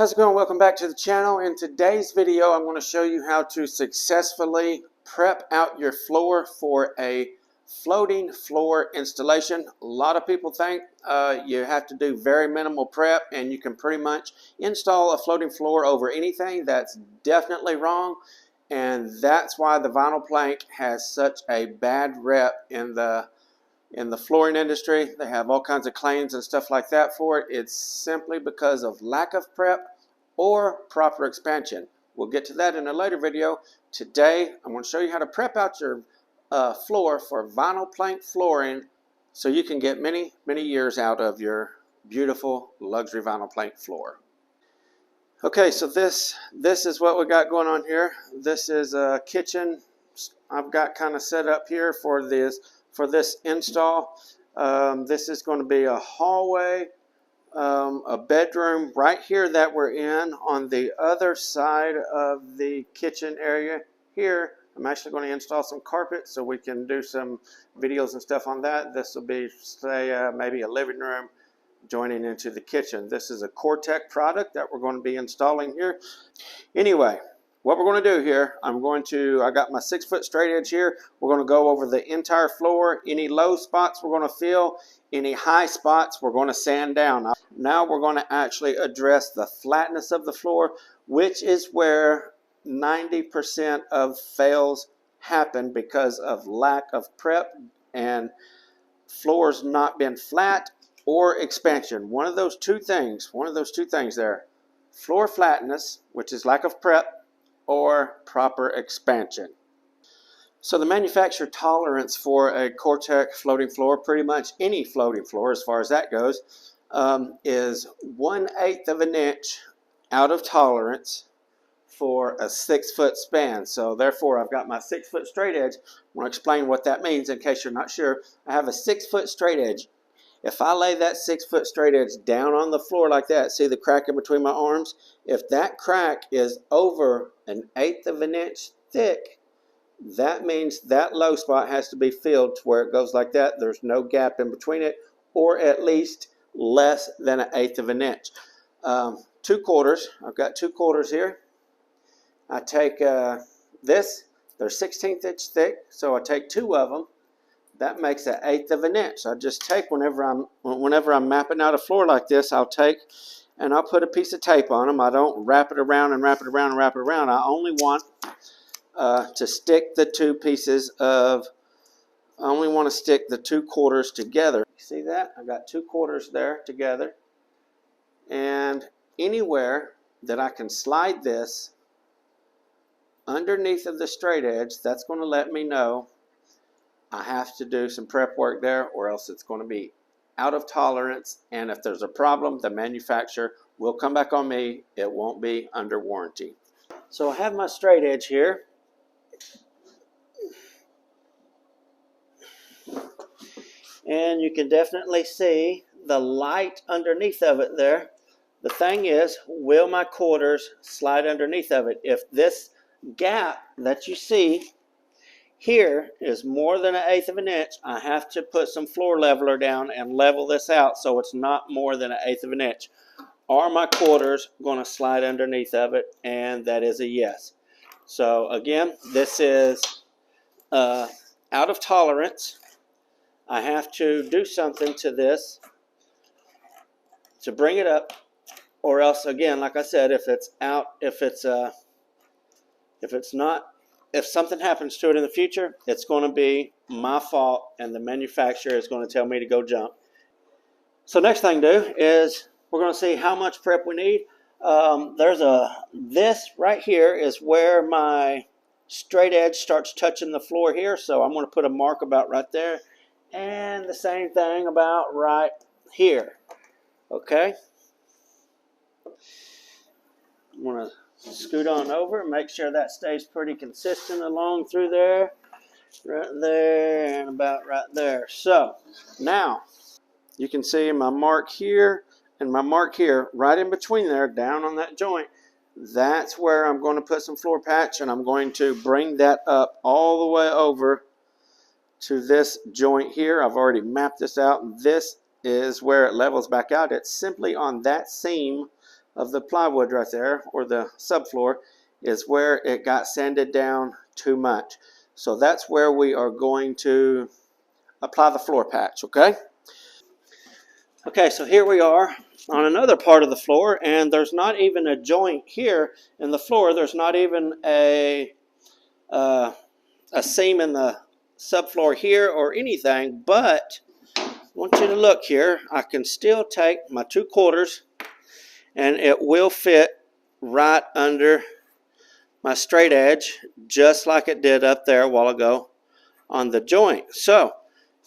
How's it going? Welcome back to the channel. In today's video, I'm going to show you how to successfully prep out your floor for a floating floor installation. A lot of people think you have to do very minimal prep and you can pretty much install a floating floor over anything. That's definitely wrong, and that's why the vinyl plank has such a bad rep in the flooring industry. They have all kinds of claims and stuff like that for it. It's simply because of lack of prep or proper expansion. We'll get to that in a later video. Today, I'm going to show you how to prep out your floor for vinyl plank flooring so you can get many, many years out of your beautiful luxury vinyl plank floor. Okay, so this is what we got going on here. This is a kitchen I've got kind of set up here for this install. This is going to be a hallway, a bedroom right here that we're in. On the other side of the kitchen area here, I'm actually going to install some carpet so we can do some videos and stuff on that. This will be, say, maybe a living room joining into the kitchen. This is a Cortec product that we're going to be installing here. Anyway, what we're going to do here, I got my 6-foot straight edge here. We're going to go over the entire floor. Any low spots we're going to fill. Any high spots we're going to sand down. Now we're going to actually address the flatness of the floor, which is where 90% of fails happen because of lack of prep and floors not being flat or expansion. One of those two things there. Floor flatness, which is lack of prep, or proper expansion. So the manufacturer tolerance for a Cortec floating floor, pretty much any floating floor as far as that goes, is 1/8 of an inch out of tolerance for a 6-foot span. So therefore I've got my 6-foot straight edge. I want to explain what that means in case you're not sure. I have a 6-foot straight edge. If I lay that 6-foot straight edge down on the floor like that, see the crack in between my arms? If that crack is over 1/8 of an inch thick, that means that low spot has to be filled to where it goes like that. There's no gap in between it, or at least less than 1/8 of an inch. 2 quarters, I've got 2 quarters here. I take this, they're 1/16 inch thick, so I take 2 of them. That makes 1/8 of an inch. I just take, whenever I'm mapping out a floor like this, I'll take and I'll put a piece of tape on them. I don't wrap it around and wrap it around and wrap it around. I only want to stick the 2 pieces of, I only want to stick the 2 quarters together. See that? I got 2 quarters there together. And anywhere that I can slide this underneath of the straight edge, that's going to let me know I have to do some prep work there, or else it's going to be out of tolerance, and if there's a problem, the manufacturer will come back on me. It won't be under warranty. So I have my straight edge here. And you can definitely see the light underneath of it there. The thing is, will my quarters slide underneath of it? If this gap that you see here is more than 1/8 of an inch, I have to put some floor leveler down and level this out so it's not more than 1/8 of an inch. Are my quarters going to slide underneath of it? And that is a yes. So again, this is out of tolerance. I have to do something to this to bring it up, or else, again, like I said, if something happens to it in the future, it's going to be my fault, and the manufacturer is going to tell me to go jump. So next thing to do is we're going to see how much prep we need. This right here is where my straight edge starts touching the floor here, so I'm going to put a mark about right there, and the same thing about right here. Okay, I'm going to scoot on over, make sure that stays pretty consistent along through there, right there, and about right there. So now you can see my mark here and my mark here, right in between there, down on that joint. That's where I'm going to put some floor patch, and I'm going to bring that up all the way over to this joint here. I've already mapped this out. This is where it levels back out. It's simply on that seam of the plywood right there, or the subfloor, is where it got sanded down too much. So that's where we are going to apply the floor patch, okay? Okay, so here we are on another part of the floor, and there's not even a joint here in the floor. There's not even a seam in the subfloor here or anything, but I want you to look here. I can still take my 2/4 and it will fit right under my straight edge, just like it did up there a while ago on the joint. So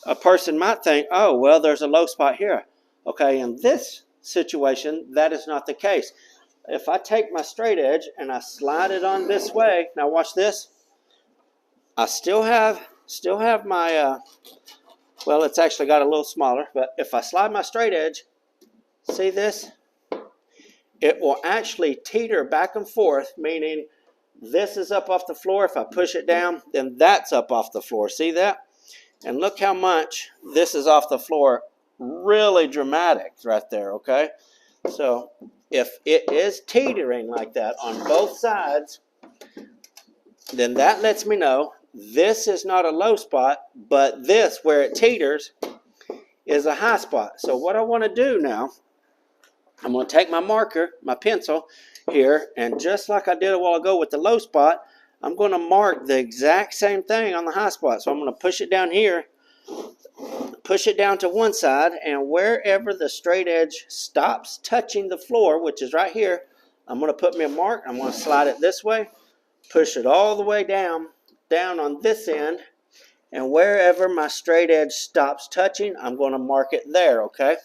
a person might think, oh, well, there's a low spot here. Okay, in this situation, that is not the case. If I take my straight edge and I slide it on this way, now watch this. I still have my, well, it's actually got a little smaller, but if I slide my straight edge, see this? It will actually teeter back and forth, meaning this is up off the floor. If I push it down, then that's up off the floor. See that? And look how much this is off the floor. Really dramatic right there, okay? So if it is teetering like that on both sides, then that lets me know this is not a low spot, but this, where it teeters, is a high spot. So what I want to do now, I'm going to take my marker, my pencil here, and just like I did a while ago with the low spot, I'm going to mark the exact same thing on the high spot. So I'm going to push it down here, push it down to one side, and wherever the straight edge stops touching the floor, which is right here, I'm going to put me a mark. I'm going to slide it this way, push it all the way down on this end, and wherever my straight edge stops touching, I'm going to mark it there, okay?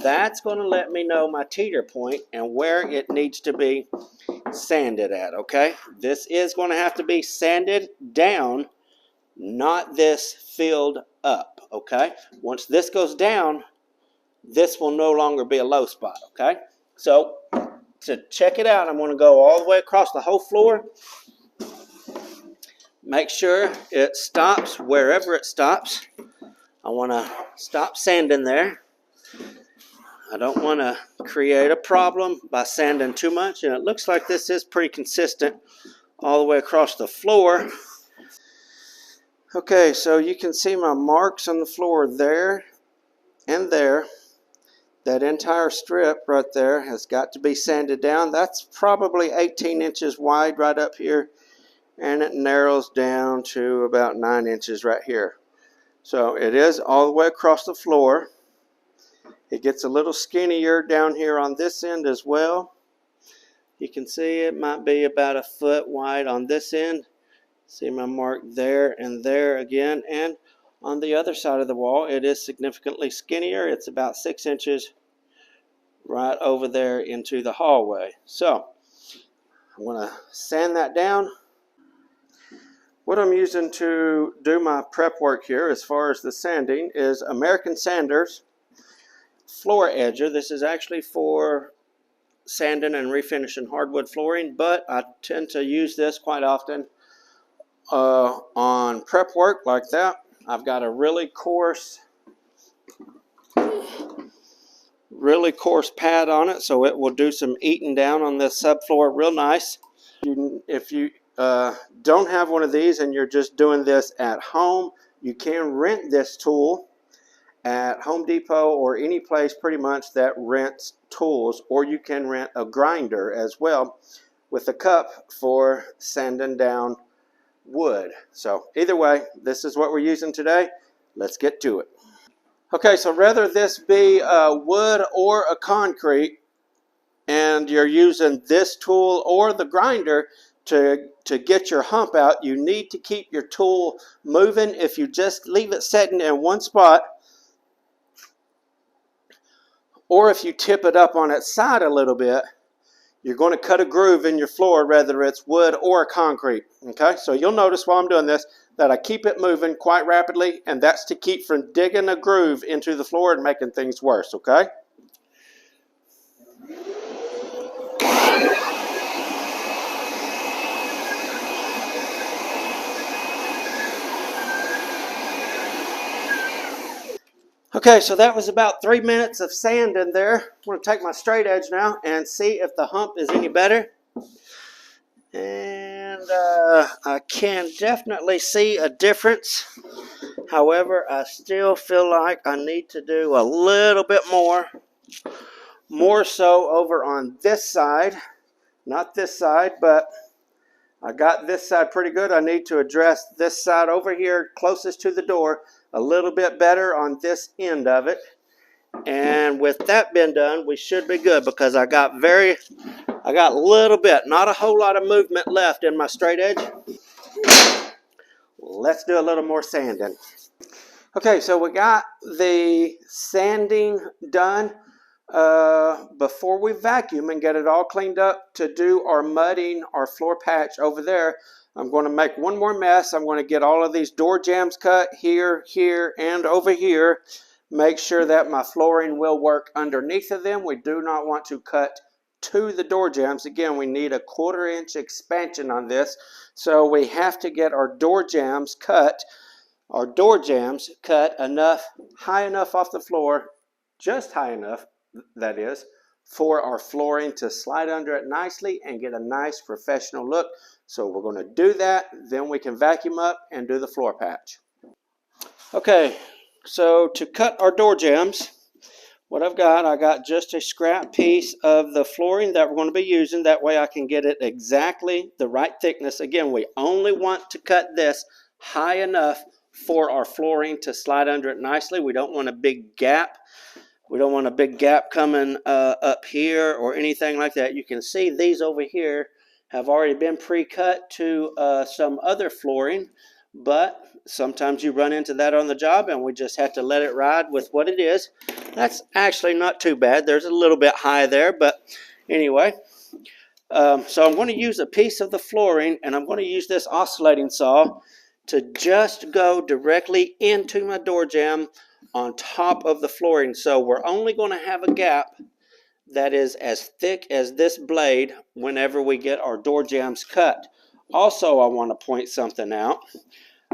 That's going to let me know my teeter point and where it needs to be sanded at, okay? This is going to have to be sanded down, not this filled up, okay? Once this goes down, this will no longer be a low spot, okay? So to check it out, I'm going to go all the way across the whole floor. Make sure it stops wherever it stops. I want to stop sanding there. I don't want to create a problem by sanding too much, and it looks like this is pretty consistent all the way across the floor. Okay, so you can see my marks on the floor there and there. That entire strip right there has got to be sanded down. That's probably 18 inches wide right up here, and it narrows down to about 9 inches right here. So it is all the way across the floor. It gets a little skinnier down here on this end as well. You can see it might be about a foot wide on this end. See my mark there and there again. And on the other side of the wall, it is significantly skinnier. It's about 6 inches right over there into the hallway. So I'm going to sand that down. What I'm using to do my prep work here as far as the sanding is American Sanders Floor Edger. This is actually for sanding and refinishing hardwood flooring, but I tend to use this quite often on prep work like that. I've got a really coarse pad on it, so it will do some eating down on this subfloor real nice. If you don't have one of these and you're just doing this at home, you can rent this tool at Home Depot or any place pretty much that rents tools, or you can rent a grinder as well with a cup for sanding down wood. So either way, this is what we're using today. Let's get to it. Okay, so whether this be wood or a concrete, and you're using this tool or the grinder to get your hump out, you need to keep your tool moving. If you just leave it sitting in one spot, or if you tip it up on its side a little bit, you're going to cut a groove in your floor, whether it's wood or concrete. Okay, so you'll notice while I'm doing this that I keep it moving quite rapidly, and that's to keep from digging a groove into the floor and making things worse, okay? Okay, so that was about 3 minutes of sand in there. I'm going to take my straight edge now and see if the hump is any better. And I can definitely see a difference. However, I still feel like I need to do a little bit more so over on this side. Not this side, but I got this side pretty good. I need to address this side over here closest to the door a little bit better on this end of it. And with that being done, we should be good because I got a little bit, not a whole lot of movement left in my straight edge. Let's do a little more sanding. Okay, so we got the sanding done. Before we vacuum and get it all cleaned up to do our mudding, our floor patch over there, I'm going to make one more mess. I'm going to get all of these door jambs cut here, here, and over here. Make sure that my flooring will work underneath of them. We do not want to cut to the door jambs. Again, we need a 1/4 inch expansion on this. So we have to get our door jambs cut high enough off the floor, just high enough, that is, for our flooring to slide under it nicely and get a nice professional look. So we're going to do that, then we can vacuum up and do the floor patch. Okay, so to cut our door jambs, what I got just a scrap piece of the flooring that we're going to be using. That way I can get it exactly the right thickness. Again, we only want to cut this high enough for our flooring to slide under it nicely. We don't want a big gap. We don't want a big gap coming up here or anything like that. You can see these over here have already been pre-cut to some other flooring, but sometimes you run into that on the job and we just have to let it ride with what it is. That's actually not too bad. There's a little bit high there, but anyway. So I'm going to use a piece of the flooring and I'm going to use this oscillating saw to just go directly into my door jamb on top of the flooring. So we're only going to have a gap that is as thick as this blade whenever we get our door jambs cut. Also, I want to point something out.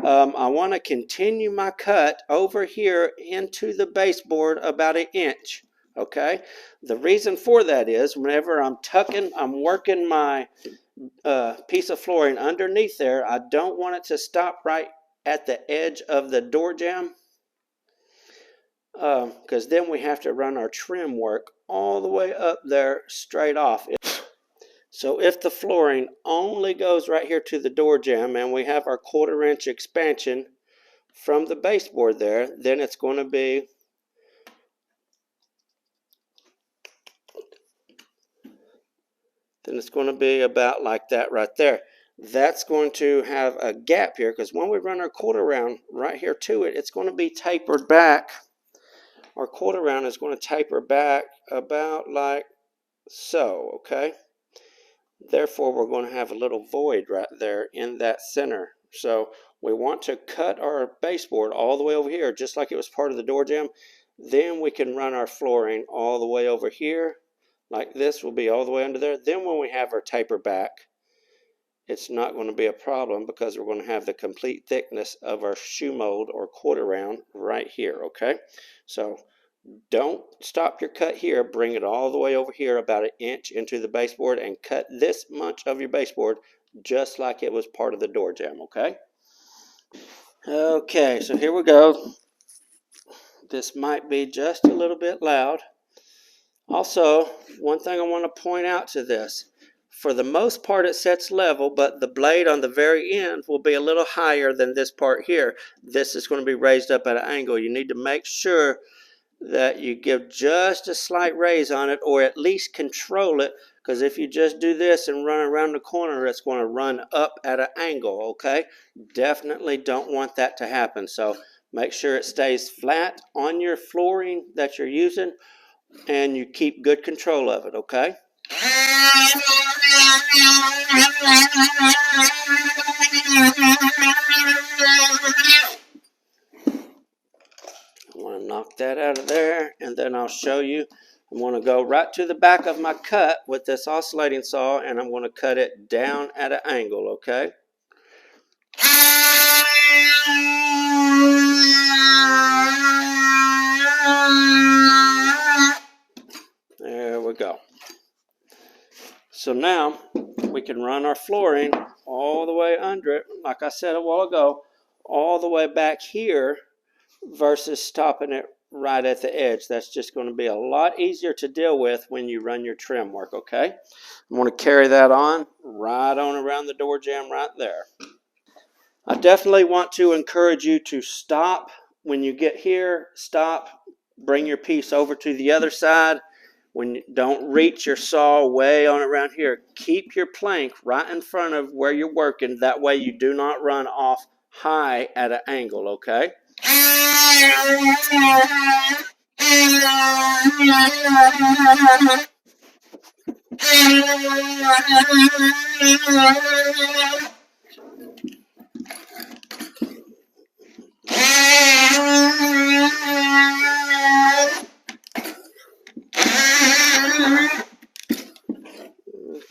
I want to continue my cut over here into the baseboard about 1 inch. Okay, the reason for that is whenever I'm working my piece of flooring underneath there, I don't want it to stop right at the edge of the door jamb, because then we have to run our trim work all the way up there straight off. So if the flooring only goes right here to the door jamb and we have our 1/4 inch expansion from the baseboard there, then it's going to be about like that right there. That's going to have a gap here because when we run our 1/4 round right here to it, it's going to be tapered back. Our 1/4 round is going to taper back about like so, okay? Therefore, we're going to have a little void right there in that center. So we want to cut our baseboard all the way over here, just like it was part of the door jamb. Then we can run our flooring all the way over here. Like this will be all the way under there. Then when we have our taper back, it's not going to be a problem because we're going to have the complete thickness of our shoe mold or 1/4 round right here, okay? So don't stop your cut here. Bring it all the way over here about 1 inch into the baseboard and cut this much of your baseboard just like it was part of the door jamb, okay? Okay, so here we go. This might be just a little bit loud. Also, one thing I want to point out to this. For the most part, it sets level, but the blade on the very end will be a little higher than this part here. This is going to be raised up at an angle. You need to make sure that you give just a slight raise on it, or at least control it, because if you just do this and run around the corner, it's going to run up at an angle, okay? Definitely don't want that to happen. So make sure it stays flat on your flooring that you're using and you keep good control of it, okay? I want to knock that out of there, and then I'll show you. I'm going to go right to the back of my cut with this oscillating saw, and I'm going to cut it down at an angle, okay? There we go. So now we can run our flooring all the way under it, like I said a while ago, all the way back here versus stopping it right at the edge. That's just going to be a lot easier to deal with when you run your trim work, okay? I'm going to carry that on right on around the door jamb right there. I definitely want to encourage you to stop when you get here. Stop, bring your piece over to the other side. Don't reach your saw way on around here. Keep your plank right in front of where you're working. That way you do not run off high at an angle, okay?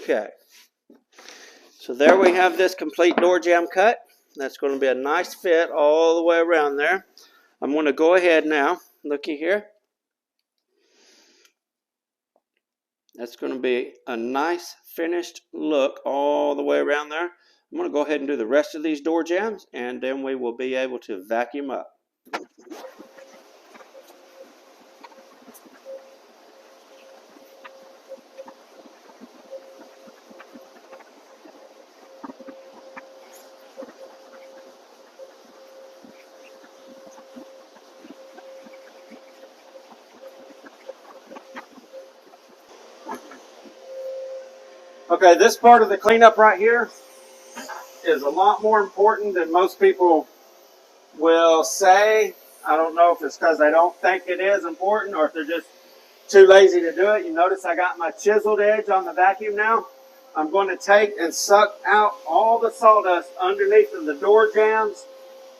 Okay. So there we have this complete door jamb cut. That's going to be a nice fit all the way around there. I'm going to go ahead now. Looky here. That's going to be a nice finished look all the way around there. I'm going to go ahead and do the rest of these door jambs, and then we will be able to vacuum up. Okay, this part of the cleanup right here is a lot more important than most people will say. I don't know if it's because they don't think it is important or if they're just too lazy to do it. You notice I got my chiseled edge on the vacuum now. I'm going to take and suck out all the sawdust underneath of the door jambs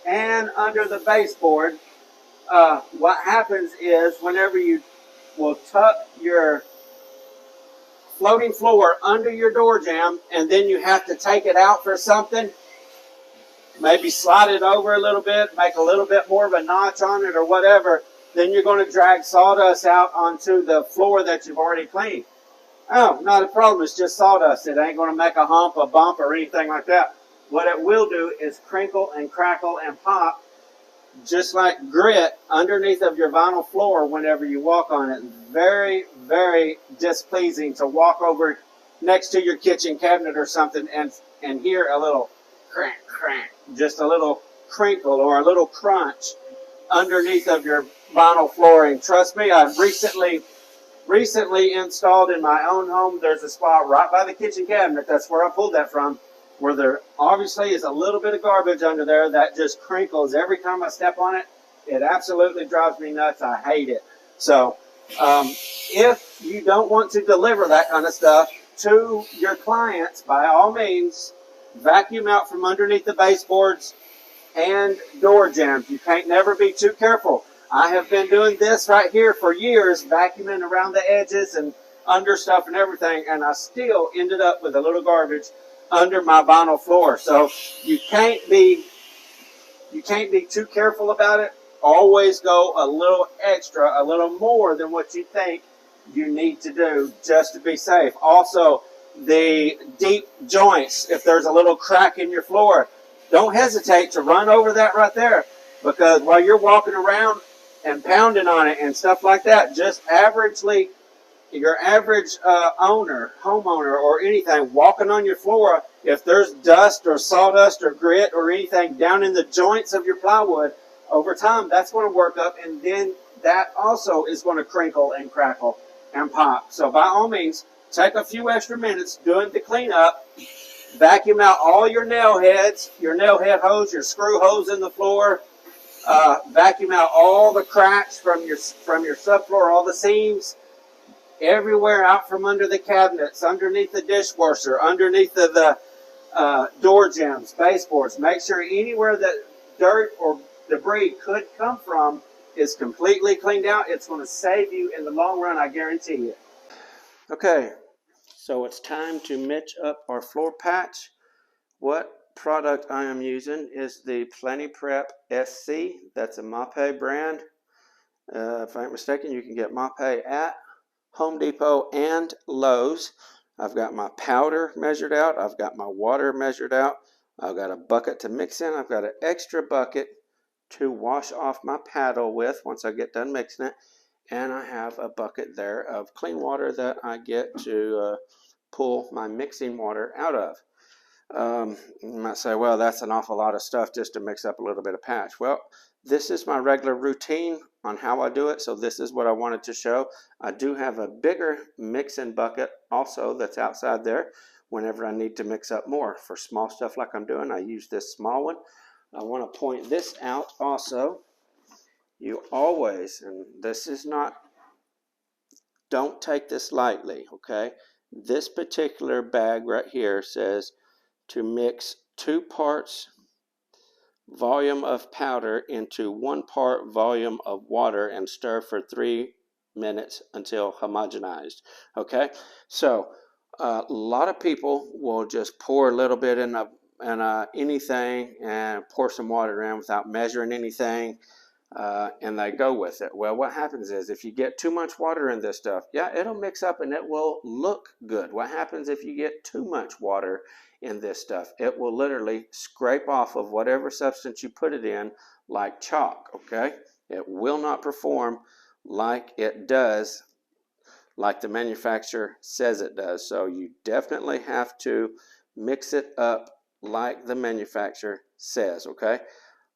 and under the baseboard. What happens is whenever you will tuck your floating floor under your door jamb and then you have to take it out for something, maybe slide it over a little bit, make a little bit more of a notch on it or whatever, then you're going to drag sawdust out onto the floor that you've already cleaned. Oh, not a problem. It's just sawdust. It ain't going to make a hump, a bump, or anything like that. What it will do is crinkle and crackle and pop just like grit underneath of your vinyl floor whenever you walk on it. Very, very displeasing to walk over next to your kitchen cabinet or something and hear a little crank, crank, just a little crinkle or a little crunch underneath of your vinyl flooring. Trust me, I've recently installed in my own home. There's a spot right by the kitchen cabinet. That's where I pulled that from, where there obviously is a little bit of garbage under there that just crinkles every time I step on it. It absolutely drives me nuts. I hate it. So if you don't want to deliver that kind of stuff to your clients, by all means, vacuum out from underneath the baseboards and door jambs. You can't never be too careful. I have been doing this right here for years, vacuuming around the edges and under stuff and everything, and I still ended up with a little garbage under my vinyl floor. So you can't be too careful about it. Always go a little extra, a little more than what you think you need to do just to be safe. Also, the deep joints, if there's a little crack in your floor, don't hesitate to run over that right there, because while you're walking around and pounding on it and stuff like that, just averagely, your average homeowner or anything walking on your floor, if there's dust or sawdust or grit or anything down in the joints of your plywood, over time that's going to work up, and then that also is going to crinkle and crackle and pop. So by all means, take a few extra minutes doing the cleanup. Vacuum out all your nail heads, your nail head hose, your screw hose in the floor. Vacuum out all the cracks from your subfloor, all the seams, everywhere out from under the cabinets, underneath the dishwasher, underneath the door jambs, baseboards. Make sure anywhere that dirt or debris could come from is completely cleaned out. It's going to save you in the long run, I guarantee it. Okay, so it's time to mitch up our floor patch. What product I am using is the Plenty Prep SC. That's a Mape brand. If I ain't mistaken, you can get Mape at Home Depot and Lowe's. I've got my powder measured out. I've got my water measured out. I've got a bucket to mix in. I've got an extra bucket to wash off my paddle with once I get done mixing it. And I have a bucket there of clean water that I get to pull my mixing water out of. You might say, well, that's an awful lot of stuff just to mix up a little bit of patch. Well, this is my regular routine on how I do it, so this is what I wanted to show. I do have a bigger mixing bucket also that's outside there whenever I need to mix up more. For small stuff like I'm doing, I use this small one. I want to point this out also. You always, and this is not, don't take this lightly, okay? This particular bag right here says to mix 2 parts volume of powder into 1 part volume of water and stir for 3 minutes until homogenized. Okay, so a lot of people will just pour a little bit in anything and pour some water in without measuring anything. And they go with it. Well, what happens is if you get too much water in this stuff, yeah, it'll mix up and it will look good. What happens if you get too much water in this stuff? It will literally scrape off of whatever substance you put it in like chalk, okay? It will not perform like it does, like the manufacturer says it does. So you definitely have to mix it up like the manufacturer says, okay?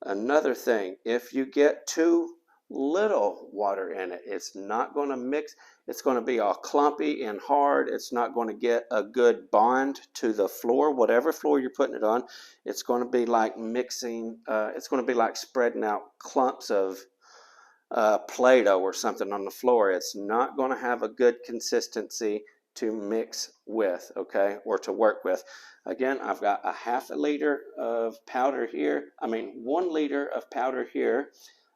Another thing, if you get too little water in it, it's not going to mix. It's going to be all clumpy and hard. It's not going to get a good bond to the floor, whatever floor you're putting it on. It's going to be like mixing, it's going to be like spreading out clumps of Play-Doh or something on the floor. It's not going to have a good consistency to mix with, okay, or to work with. Again, I've got a 1/2 liter of powder here. 1 liter of powder here,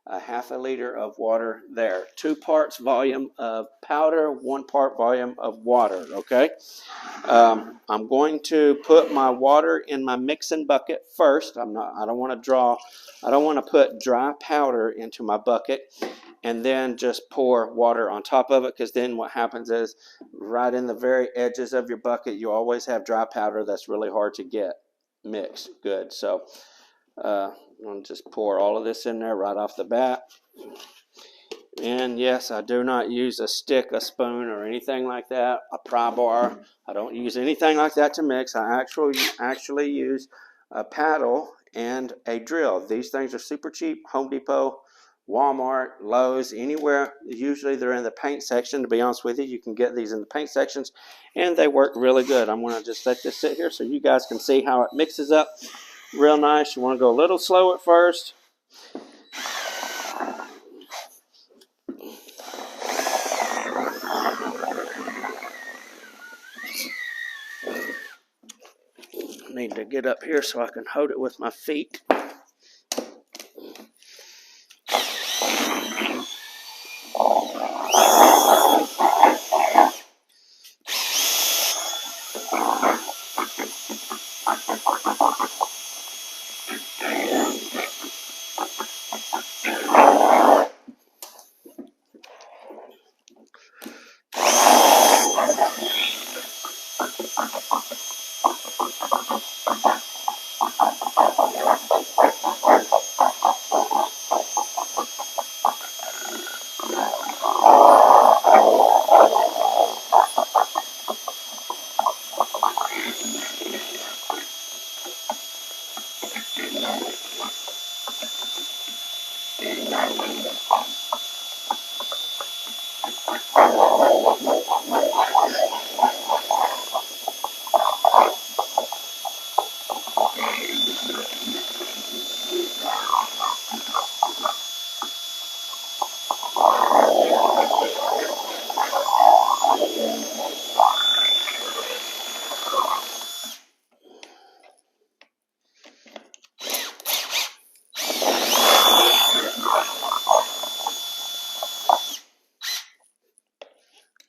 a 1/2 liter of water there. 2 parts volume of powder, 1 part volume of water, okay? I'm going to put my water in my mixing bucket first. I don't want to put dry powder into my bucket and then just pour water on top of it, because then what happens is right in the very edges of your bucket, you always have dry powder that's really hard to get mixed good. So I'm going to just pour all of this in there right off the bat. And yes, I do not use a stick, a spoon, or anything like that, a pry bar. I don't use anything like that to mix. I actually use a paddle and a drill. These things are super cheap. Home Depot, Walmart, Lowe's, anywhere. Usually they're in the paint section. To be honest with you, you can get these in the paint sections, and they work really good. I'm going to just let this sit here so you guys can see how it mixes up real nice. You want to go a little slow at first. Need to get up here so I can hold it with my feet.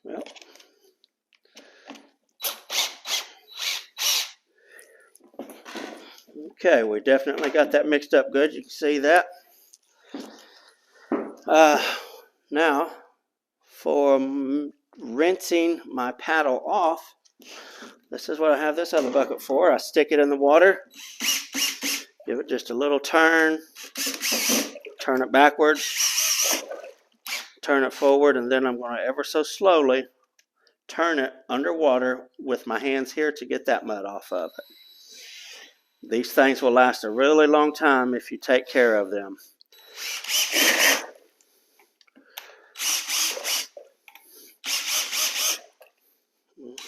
Well, okay, we definitely got that mixed up good. You can see that. Now, for rinsing my paddle off, this is what I have this other bucket for. I stick it in the water, give it just a little turn, turn it backwards, turn it forward, and then I'm going to ever so slowly turn it underwater with my hands here to get that mud off of it. These things will last a really long time if you take care of them.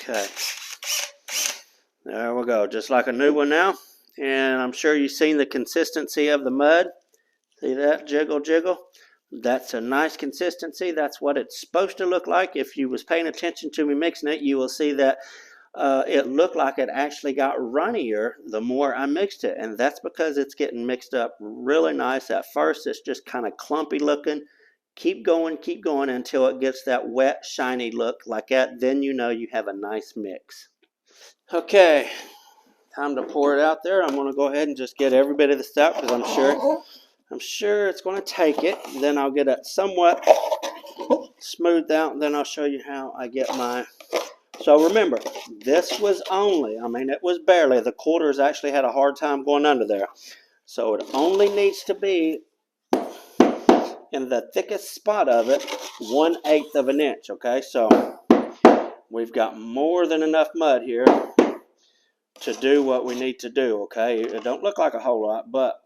Okay, there we go, just like a new one now. And I'm sure you've seen the consistency of the mud. See that? Jiggle, jiggle. That's a nice consistency. That's what it's supposed to look like. If you was paying attention to me mixing it, you will see that it looked like it actually got runnier the more I mixed it. And that's because it's getting mixed up really nice. At first, it's just kind of clumpy looking. Keep going until it gets that wet, shiny look like that. Then you know you have a nice mix. Okay, time to pour it out there. I'm going to go ahead and just get every bit of this out because I'm sure it's going to take it. Then I'll get it somewhat smoothed out, and then I'll show you how I get my... So remember, this was only, it was barely, the quarters actually had a hard time going under there. So it only needs to be in the thickest spot of it, 1/8 of an inch, okay? So we've got more than enough mud here to do what we need to do, okay? It don't look like a whole lot, but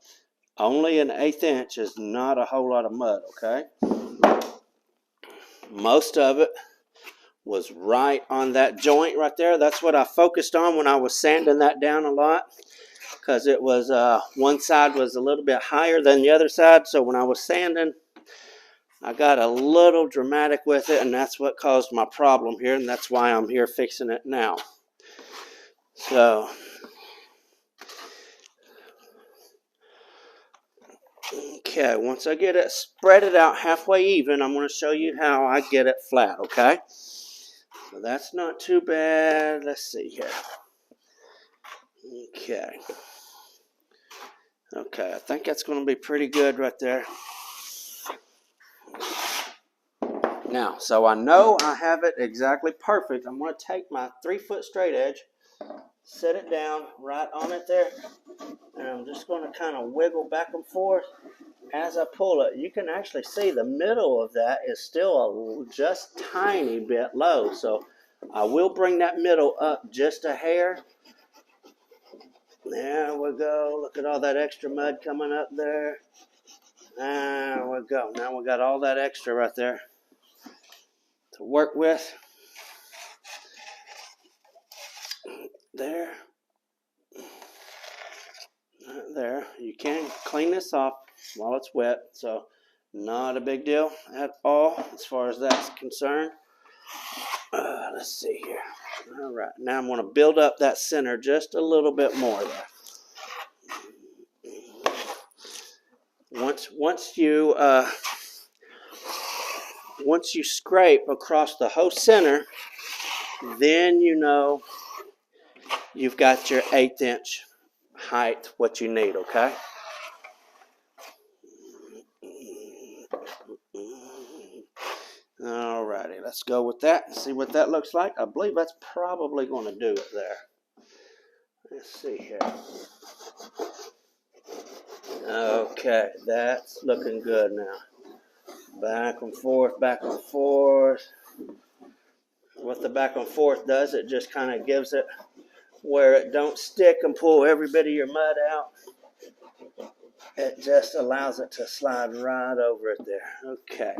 only an 1/8 inch is not a whole lot of mud, okay? Most of it was right on that joint right there. That's what I focused on when I was sanding that down a lot, because it was one side was a little bit higher than the other side. So when I was sanding, I got a little dramatic with it, and that's what caused my problem here, and that's why I'm here fixing it now. So okay, once I get it spread it out halfway even, I'm going to show you how I get it flat, okay? So that's not too bad. Let's see here. Okay, I think that's going to be pretty good right there. Now, so I know I have it exactly perfect. I'm going to take my 3-foot straight edge, set it down right on it there, and I'm just going to kind of wiggle back and forth as I pull it. You can actually see the middle of that is still just tiny bit low, so I will bring that middle up just a hair. There we go. Look at all that extra mud coming up there. There we go. Now we got all that extra right there to work with. There. There. You can clean this off while it's wet, so not a big deal at all as far as that's concerned. Let's see here. All right. Now I'm going to build up that center just a little bit more there. Once you scrape across the whole center, then you know you've got your 1/8 inch height, what you need, okay? Alrighty, let's go with that and see what that looks like. I believe that's probably going to do it there. Let's see here. Okay, that's looking good now. Back and forth, back and forth. What the back and forth does, it just kind of gives it where it don't stick and pull every bit of your mud out. It just allows it to slide right over it there. Okay.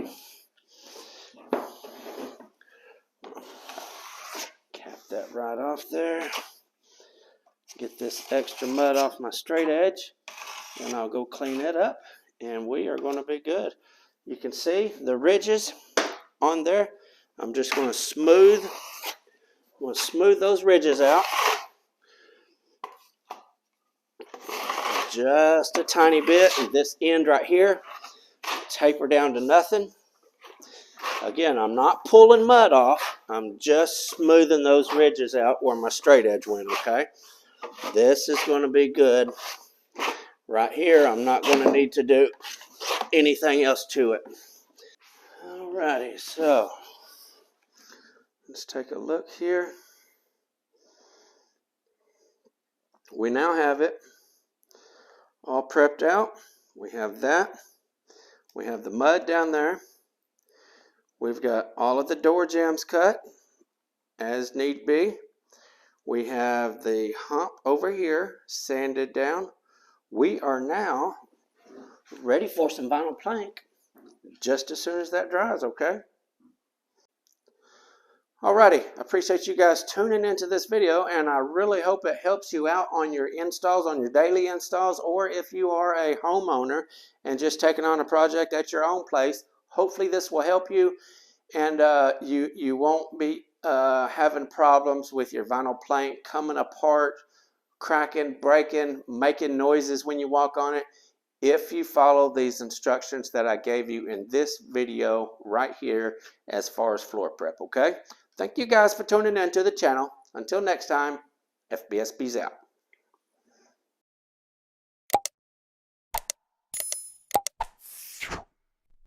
Cap that right off there. Get this extra mud off my straight edge. And I'll go clean it up. And we are going to be good. You can see the ridges on there. I'm just going to smooth those ridges out. Just a tiny bit. And this end right here, taper down to nothing. Again, I'm not pulling mud off. I'm just smoothing those ridges out where my straight edge went, okay? This is going to be good. Right here, I'm not going to need to do anything else to it. All Alrighty, so let's take a look here. We now have it all prepped out. We have that. We have the mud down there. We've got all of the door jambs cut as need be. We have the hump over here sanded down. We are now ready for some vinyl plank just as soon as that dries, okay? Alrighty, I appreciate you guys tuning into this video, and I really hope it helps you out on your installs, on your daily installs, or if you are a homeowner and just taking on a project at your own place. Hopefully this will help you, and you won't be having problems with your vinyl plank coming apart, cracking, breaking, making noises when you walk on it, if you follow these instructions that I gave you in this video right here as far as floor prep, okay? Thank you guys for tuning in to the channel. Until next time, FBSB's out.